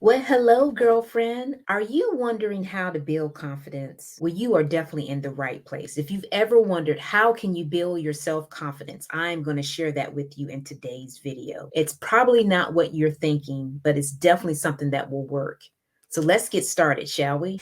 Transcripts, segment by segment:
Well, hello, girlfriend. Are you wondering how to build confidence? Well, you are definitely in the right place. If you've ever wondered how can you build your self-confidence, I'm going to share that with you in today's video. It's probably not what you're thinking, but it's definitely something that will work. So let's get started, shall we?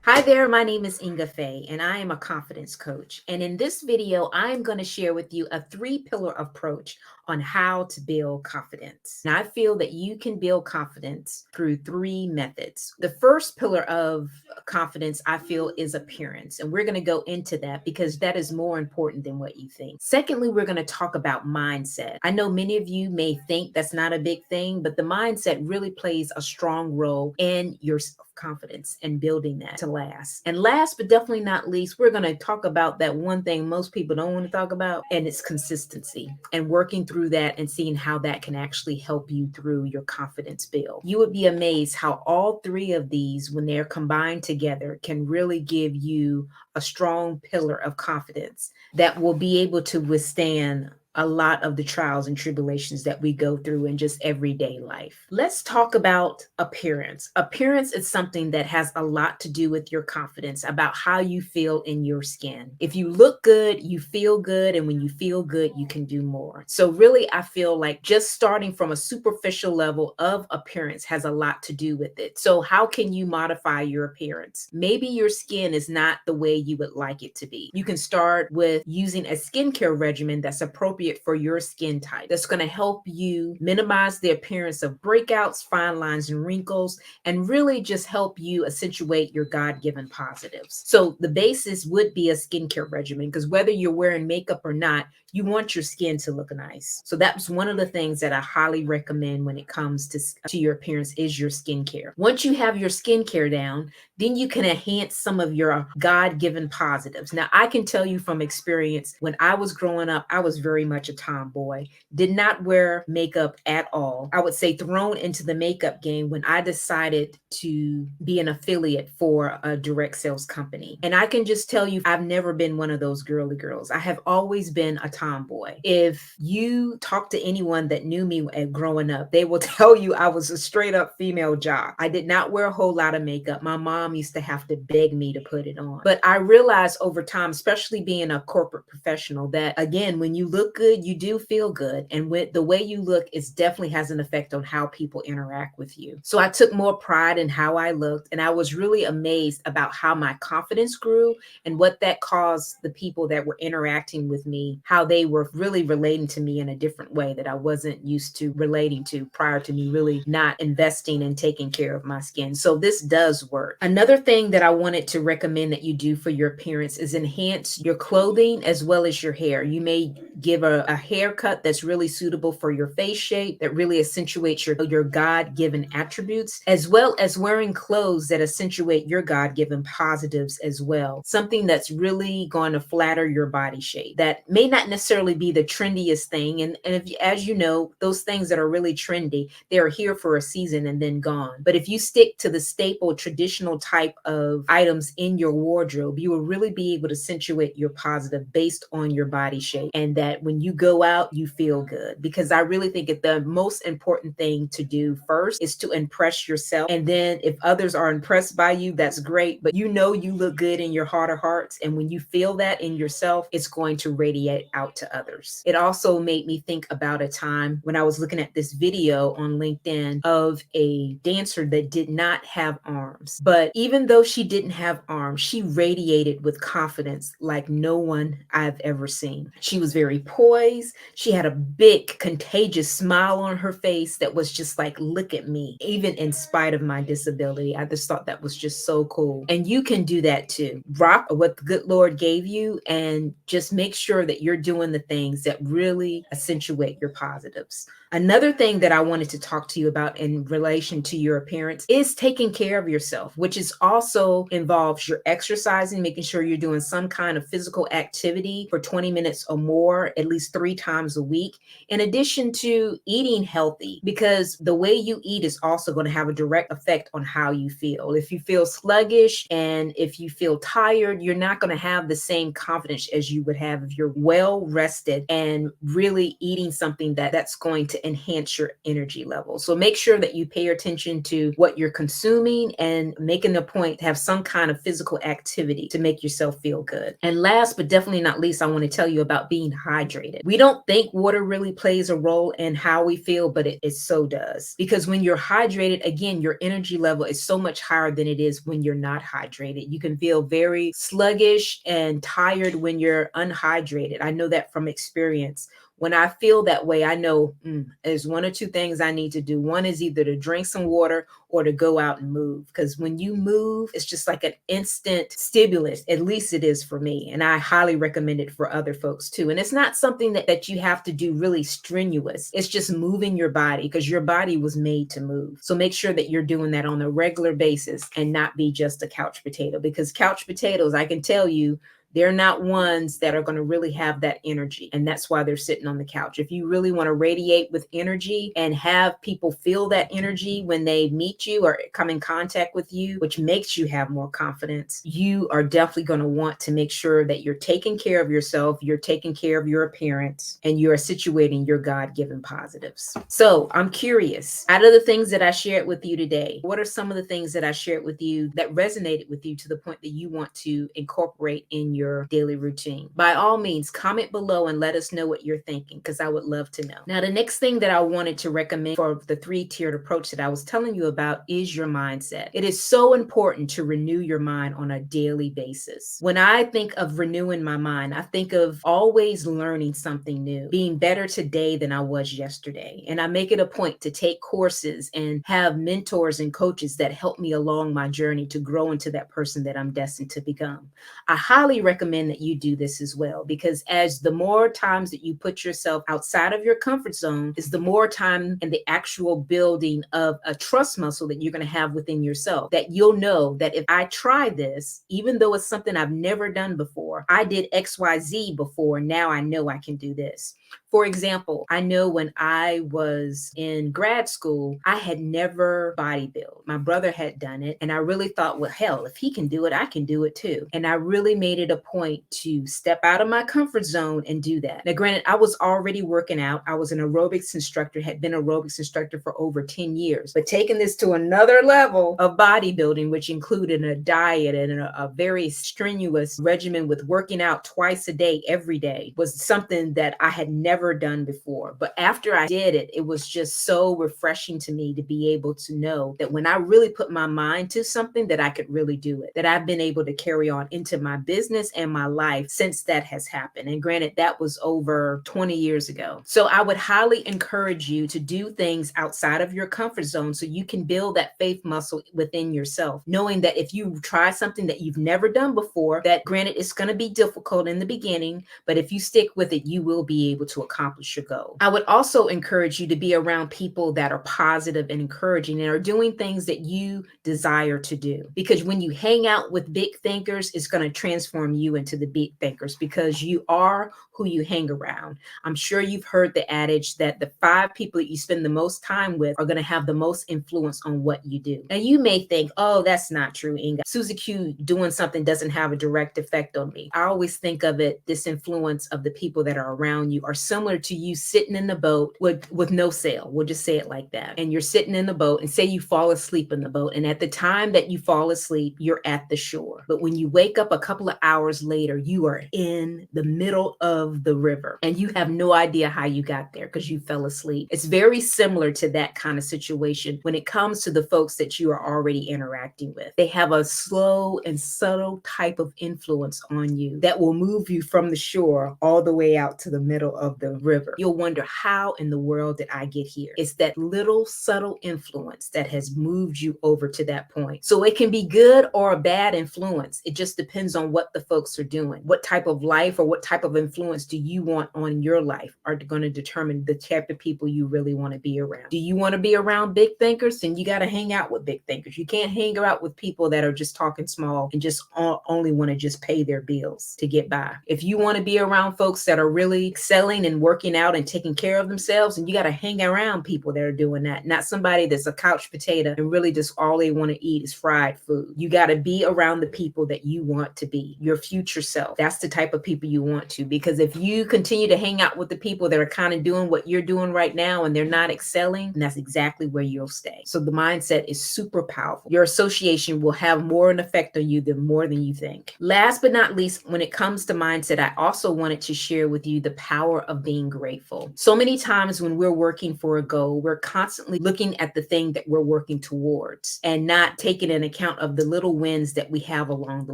Hi there, my name is Ingafay, and I am a confidence coach. And in this video, I'm going to share with you a three-pillar approach on how to build confidence. Now, I feel that you can build confidence through three methods. The first pillar of confidence, I feel, is appearance. And we're going to go into that because that is more important than what you think. Secondly, we're going to talk about mindset. I know many of you may think that's not a big thing, but the mindset really plays a strong role in your confidence and building that to last. And last but definitely not least, we're going to talk about that one thing most people don't want to talk about, and it's consistency and working through that and seeing how that can actually help you through your confidence build. You would be amazed how all three of these, when they're combined together, can really give you a strong pillar of confidence that will be able to withstand a lot of the trials and tribulations that we go through in just everyday life. Let's talk about appearance. Appearance is something that has a lot to do with your confidence, about how you feel in your skin. If you look good, you feel good, and when you feel good, you can do more. So really, I feel like just starting from a superficial level of appearance has a lot to do with it. So how can you modify your appearance? Maybe your skin is not the way you would like it to be. You can start with using a skincare regimen that's appropriate for your skin type, that's going to help you minimize the appearance of breakouts, fine lines, and wrinkles, and really just help you accentuate your God-given positives. So the basis would be a skincare regimen, because whether you're wearing makeup or not, you want your skin to look nice. So that's one of the things that I highly recommend when it comes to your appearance is your skincare. Once you have your skincare down, then you can enhance some of your God-given positives. Now, I can tell you from experience, when I was growing up, I was very much a tomboy, did not wear makeup at all. I would say thrown into the makeup game when I decided to be an affiliate for a direct sales company. And I can just tell you, I've never been one of those girly girls. I have always been a tomboy. If you talk to anyone that knew me growing up, they will tell you I was a straight up female jock. I did not wear a whole lot of makeup. My mom used to have to beg me to put it on. But I realized over time, especially being a corporate professional, that again, when you look good, you do feel good. And with the way you look, it definitely has an effect on how people interact with you. So I took more pride in how I looked, and I was really amazed about how my confidence grew and what that caused the people that were interacting with me, how they were really relating to me in a different way that I wasn't used to relating to prior to me really not investing and taking care of my skin. So this does work. Another thing that I wanted to recommend that you do for your appearance is enhance your clothing as well as your hair. You may give a haircut that's really suitable for your face shape, that really accentuates your God-given attributes, as well as wearing clothes that accentuate your God-given positives as well. Something that's really going to flatter your body shape. That may not necessarily be the trendiest thing. And if, as you know, those things that are really trendy, they are here for a season and then gone. But if you stick to the staple traditional type of items in your wardrobe, you will really be able to accentuate your positive based on your body shape, and that when you go out, you feel good. Because I really think that the most important thing to do first is to impress yourself. And then if others are impressed by you, that's great. But you know you look good in your heart of hearts. And when you feel that in yourself, it's going to radiate out to others. It also made me think about a time when I was looking at this video on LinkedIn of a dancer that did not have arms. But even though she didn't have arms, she radiated with confidence like no one I've ever seen. She was very poised. She had a big, contagious smile on her face that was just like, look at me, even in spite of my disability. I just thought that was just so cool. And you can do that too. Rock what the good Lord gave you and just make sure that you're doing the things that really accentuate your positives. Another thing that I wanted to talk to you about in relation to your appearance is taking care of yourself, which is also involves your exercising, making sure you're doing some kind of physical activity for 20 minutes or more shower at least 3 times a week, in addition to eating healthy, because the way you eat is also going to have a direct effect on how you feel. If you feel sluggish and if you feel tired, you're not going to have the same confidence as you would have if you're well rested and really eating something that's going to enhance your energy level. So make sure that you pay attention to what you're consuming and making a point to have some kind of physical activity to make yourself feel good. And last but definitely not least, I want to tell you about being hydrated. We don't think water really plays a role in how we feel, but it so does. Because when you're hydrated, again, your energy level is so much higher than it is when you're not hydrated. You can feel very sluggish and tired when you're unhydrated. I know that from experience. When I feel that way, I know there's one or two things I need to do. One is either to drink some water or to go out and move. Because when you move, it's just like an instant stimulus. At least it is for me. And I highly recommend it for other folks too. And it's not something that you have to do really strenuous. It's just moving your body because your body was made to move. So make sure that you're doing that on a regular basis and not be just a couch potato. Because couch potatoes, I can tell you, they're not ones that are going to really have that energy. And that's why they're sitting on the couch. If you really want to radiate with energy and have people feel that energy when they meet you or come in contact with you, which makes you have more confidence, you are definitely going to want to make sure that you're taking care of yourself, you're taking care of your appearance, and you're situating your God-given positives. So I'm curious, out of the things that I shared with you today, what are some of the things that I shared with you that resonated with you to the point that you want to incorporate in your daily routine? By all means, comment below and let us know what you're thinking, because I would love to know. Now, the next thing that I wanted to recommend for the 3-tiered approach that I was telling you about is your mindset. It is so important to renew your mind on a daily basis. When I think of renewing my mind, I think of always learning something new, being better today than I was yesterday. And I make it a point to take courses and have mentors and coaches that help me along my journey to grow into that person that I'm destined to become. I highly recommend that you do this as well, because as the more times that you put yourself outside of your comfort zone is the more time and the actual building of a trust muscle that you're going to have within yourself, that you'll know that if I try this, even though it's something I've never done before, I did XYZ before, now I know I can do this. For example, I know when I was in grad school, I had never bodybuilt. My brother had done it, and I really thought, well, hell, if he can do it, I can do it too. And I really made it a point to step out of my comfort zone and do that. Now, granted, I was already working out. I was an aerobics instructor, had been an aerobics instructor for over 10 years, but taking this to another level of bodybuilding, which included a diet and a very strenuous regimen with working out twice a day, every day, was something that I had never done before. But after I did it, it was just so refreshing to me to be able to know that when I really put my mind to something, that I could really do it, that I've been able to carry on into my business and my life since that has happened. And granted, that was over 20 years ago. So I would highly encourage you to do things outside of your comfort zone so you can build that faith muscle within yourself, knowing that if you try something that you've never done before, that granted, it's going to be difficult in the beginning, but if you stick with it, you will be able to accomplish your goal. I would also encourage you to be around people that are positive and encouraging and are doing things that you desire to do. Because when you hang out with big thinkers, it's going to transform you into the big thinkers, because you are who you hang around. I'm sure you've heard the adage that the 5 people that you spend the most time with are going to have the most influence on what you do. Now, you may think, oh, that's not true, Inga. Susie Q doing something doesn't have a direct effect on me. I always think of it, this influence of the people that are around you are similar to you sitting in the boat with no sail. We'll just say it like that. And you're sitting in the boat, and say you fall asleep in the boat. And at the time that you fall asleep, you're at the shore. But when you wake up a couple of hours later, you are in the middle of the river and you have no idea how you got there because you fell asleep. It's very similar to that kind of situation when it comes to the folks that you are already interacting with. They have a slow and subtle type of influence on you that will move you from the shore all the way out to the middle of the river. You'll wonder, how in the world did I get here? It's that little subtle influence that has moved you over to that point. So it can be good or a bad influence. It just depends on what the folks are doing? What type of life or what type of influence do you want on your life are going to determine the type of people you really want to be around. Do you want to be around big thinkers? Then you got to hang out with big thinkers. You can't hang out with people that are just talking small and just only want to just pay their bills to get by. If you want to be around folks that are really excelling and working out and taking care of themselves, and you got to hang around people that are doing that, not somebody that's a couch potato and really just all they want to eat is fried food. You got to be around the people that you want to be, your future self. That's the type of people you want to, because if you continue to hang out with the people that are kind of doing what you're doing right now and they're not excelling, and that's exactly where you'll stay. So the mindset is super powerful. Your association will have more an effect on you than more than you think. Last but not least, when it comes to mindset, I also wanted to share with you the power of being grateful. So many times when we're working for a goal, we're constantly looking at the thing that we're working towards and not taking into account of the little wins that we have along the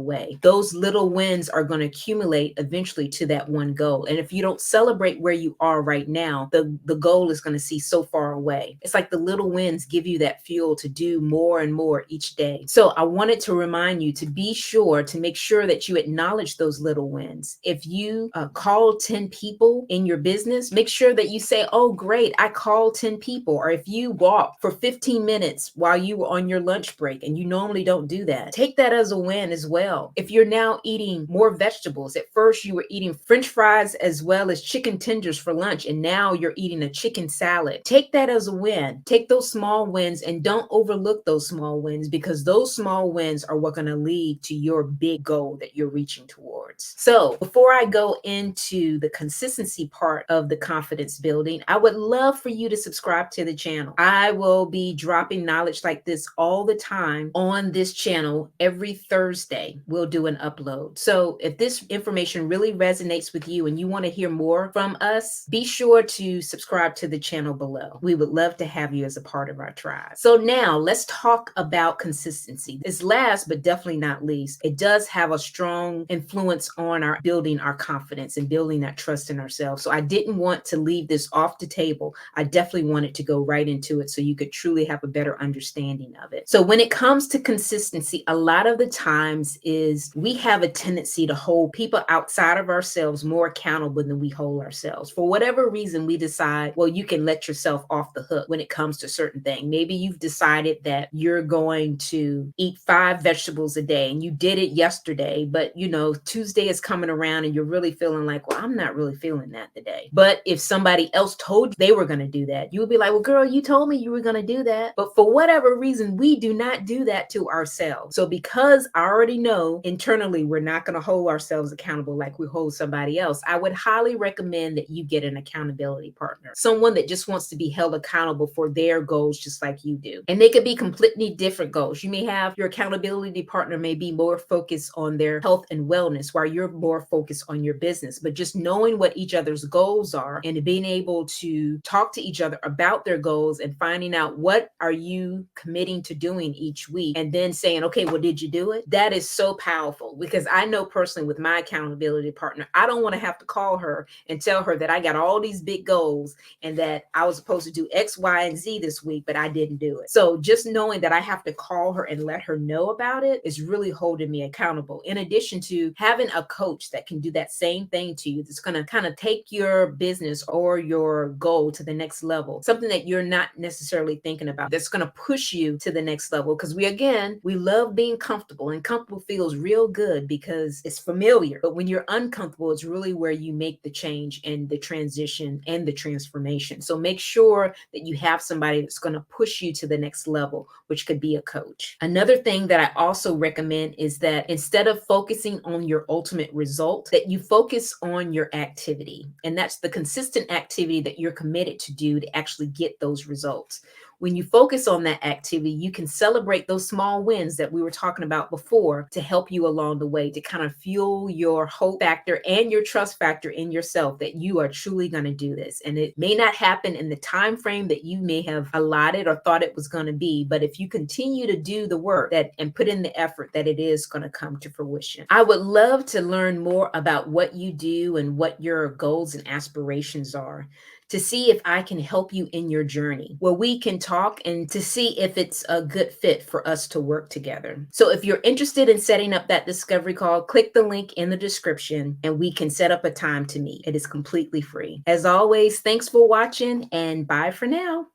way. Those little wins are going to accumulate eventually to that one goal. And if you don't celebrate where you are right now, the goal is going to see so far away. It's like the little wins give you that fuel to do more and more each day. So I wanted to remind you to be sure to make sure that you acknowledge those little wins. If you call 10 people in your business, make sure that you say, oh, great, I called 10 people. Or if you walk for 15 minutes while you were on your lunch break and you normally don't do that, take that as a win as well. If you're now eating more vegetables, at first you were eating French fries as well as chicken tenders for lunch, and now you're eating a chicken salad. Take that as a win. Take those small wins and don't overlook those small wins, because those small wins are what going to lead to your big goal that you're reaching towards. So before I go into the consistency part of the confidence building, I would love for you to subscribe to the channel. I will be dropping knowledge like this all the time on this channel. Every Thursday, we'll do an upload. So if this information really resonates with you and you want to hear more from us, be sure to subscribe to the channel below. We would love to have you as a part of our tribe. So now let's talk about consistency. This last but definitely not least, it does have a strong influence on our building our confidence and building that trust in ourselves. So I didn't want to leave this off the table. I definitely wanted to go right into it so you could truly have a better understanding of it. So when it comes to consistency, a lot of the times is we have a tendency to hold people outside of ourselves more accountable than we hold ourselves. For whatever reason, we decide, well, you can let yourself off the hook when it comes to certain things. Maybe you've decided that you're going to eat 5 vegetables a day and you did it yesterday, but Tuesday is coming around and you're really feeling like, well, I'm not really feeling that today. But if somebody else told you they were going to do that, you would be like, well, girl, you told me you were going to do that. But for whatever reason, we do not do that to ourselves. So because I already know internally we're not going to hold ourselves accountable like we hold somebody else, I would highly recommend that you get an accountability partner, someone that just wants to be held accountable for their goals just like you do. And they could be completely different goals. You may have your accountability partner may be more focused on their health and wellness, while you're more focused on your business. But just knowing what each other's goals are and being able to talk to each other about their goals and finding out what are you committing to doing each week, and then saying, okay, well, did you do it? That is so powerful, because I know personally with my accountability partner, I don't want to have to call her and tell her that I got all these big goals and that I was supposed to do X, Y, and Z this week, but I didn't do it. So just knowing that I have to call her and let her know about it is really holding me accountable. In addition to having a coach that can do that same thing to you, that's going to kind of take your business or your goal to the next level, something that you're not necessarily thinking about, that's going to push you to the next level. Because we love being comfortable, and comfortable feels real good because it's familiar. But when you're uncomfortable, it's really where you make the change and the transition and the transformation. So make sure that you have somebody that's going to push you to the next level, which could be a coach. Another thing that I also recommend is that instead of focusing on your ultimate result, that you focus on your activity. And that's the consistent activity that you're committed to do to actually get those results. When you focus on that activity, you can celebrate those small wins that we were talking about before to help you along the way, to kind of fuel your hope factor and your trust factor in yourself that you are truly going to do this. And it may not happen in the time frame that you may have allotted or thought it was going to be, but if you continue to do the work and put in the effort, that it is going to come to fruition. I would love to learn more about what you do and what your goals and aspirations are. to see if I can help you in your journey, where we can talk and to see if it's a good fit for us to work together. So if you're interested in setting up that discovery call, click the link in the description and we can set up a time to meet. It is completely free. As always, thanks for watching and bye for now.